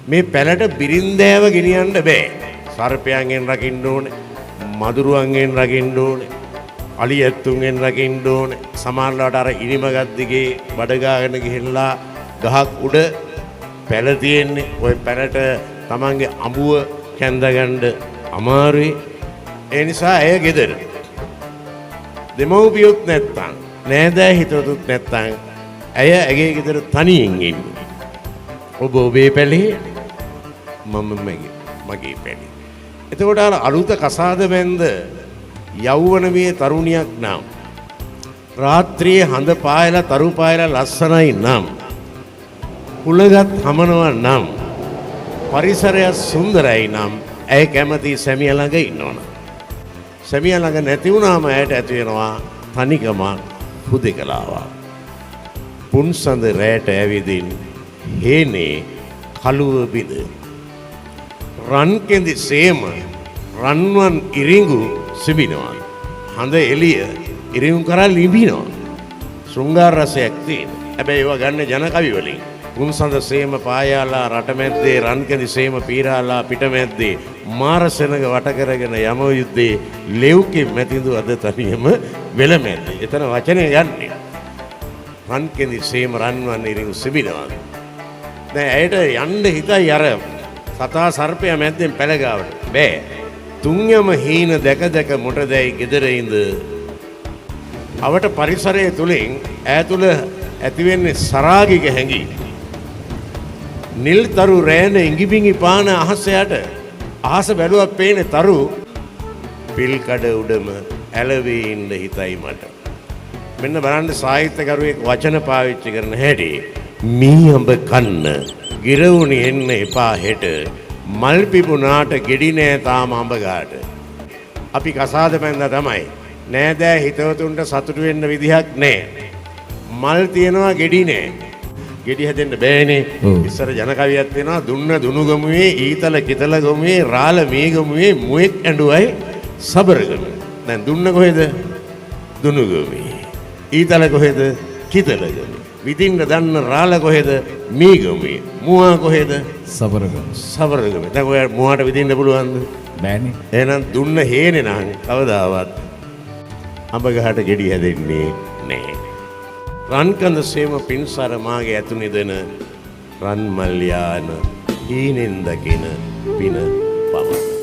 මේ පැලට බිරින්දෑව ගෙනියන්න බෑ. සර්පයන්ගෙන් රකින්න ඕනේ. මදුරුවන්ගෙන් රකින්න ඕනේ. අලි ඇත්තුන්ගෙන් රකින්න ඕනේ. සමහරවිට අර ඉනිමගත් දිගේ බඩගාගෙන ගිහිල්ලා ගහක් උඩ පැල තියෙන්නේ. ওই පැලට තමන්ගේ අඹුව කැඳගන්න අමාරුයි. ඒ නිසා ඇය ගෙදර. දෙමව්පියොත් නැත්තම් නෑදෑ හිතවතුත් නැත්තම් ඇය ඇගේ ගෙදර තනියෙන් ඉන්නේ. ඔබ ඔබේ පැලේ මම මගේ පැලේ. එතකොට අර අලුත කසාද බැන්ද යෞවනමේ තරුණියක් නම් රාත්‍රියේ හඳ පායලා තරු පායලා ලස්සනයි නම් කුලගත් හමනවා නම් පරිසරය සුන්දරයි නම් ඇය කැමති සැමියා ළඟ ඉන්නවනම් සැමියා ළඟ නැති වුණාම ඇයට ඇති වෙනවා තනිකම හුදෙකලාවක්. පුන්සඳ රැට ඇවිදින් හේනේ කළුව බිඳ රන් කෙඳි සේම රන්වන් ඉරිඟු සිඹිනවා. හඳ එළිය ඉරිඟු කරා ලිඹිනවා. ශෘංගාර රසයක් තියෙන. හැබැයි ඒවා ගන්න ජන කවි වලින්. පුන්සඳ සේම පායාලා රටමැද්දේ රන් කෙඳි සේම පීරාලා පිටමැද්දේ මාරසෙනග වට කරගෙන යම යුද්ධේ ලෙව්කෙ මැතිඳු අද තනියම වෙලමැද්දේ. එතන වචනේ යන්නේ. රන් කෙඳි සේම රන්වන් ඉරිඟු සිඹිනවා. දැන් ඇයට යන්න හිතයි අර සතා සර්පයා මැද්දෙන් පැලගාවට. බෑ. තුන්යම හීන දැක දැක මොටදැයි ගෙදර ඉඳ අවට පරිසරය තුලින් ඈ තුල ඇතිවෙන්නේ සරාගික හැඟීම්. නිල් තරු රෑන ඉඟිබිඟි පාන අහස යට අහස බැලුවක් පේන්නේ තරු පිල් කඩ උඩම ඇලවී ඉන්න හිතයි මට. මෙන්න බලන්න සාහිත්‍යකරුවෙක් වචන පාවිච්චි කරන හැටි. මී අඹ කන්න ගිරවුනි එන්න එපා හෙට මල් පිපුණාට ගෙඩි නෑ තාම අඹ ගාට. අපි කසාද බැන්දා තමයි. නෑදෑ හිතවතුන්ට සතුටු වෙන්න විදිහක් නෑ. මල් තියනවා ගෙඩි නෑ. ගෙඩි හැදෙන්න බෑනේ. ඉස්සර ජන කවියක් තියෙනවා දුන්න දුනුගමුවේ ඊතල කිතල ගමුවේ රාළ මේ ගමුවේ මුවෙක් ඇඬුවයි සබරගම. දැන් දුන්න කොහෙද? දුනුගමුවේ. ඊතල කොහෙද? කිතල ගමුවේ. විදින්න දන්න රාළ කොහෙද? මේ ගමුවේ. මුවා කොහෙද? සබරගම. සබරගම. දැන් ඔය මුවාට විදින්න පුළුවන්ද? බෑනේ. එහෙනම් දුන්න හේනේ නම් කවදාවත් අඹ ගහට ගෙඩි හැදෙන්නේ නෑ. රන්කඳ සේම පින්සර මාගේ ඇතු නිදන රන් මල් යාන හීනෙන් දකින පින පවන.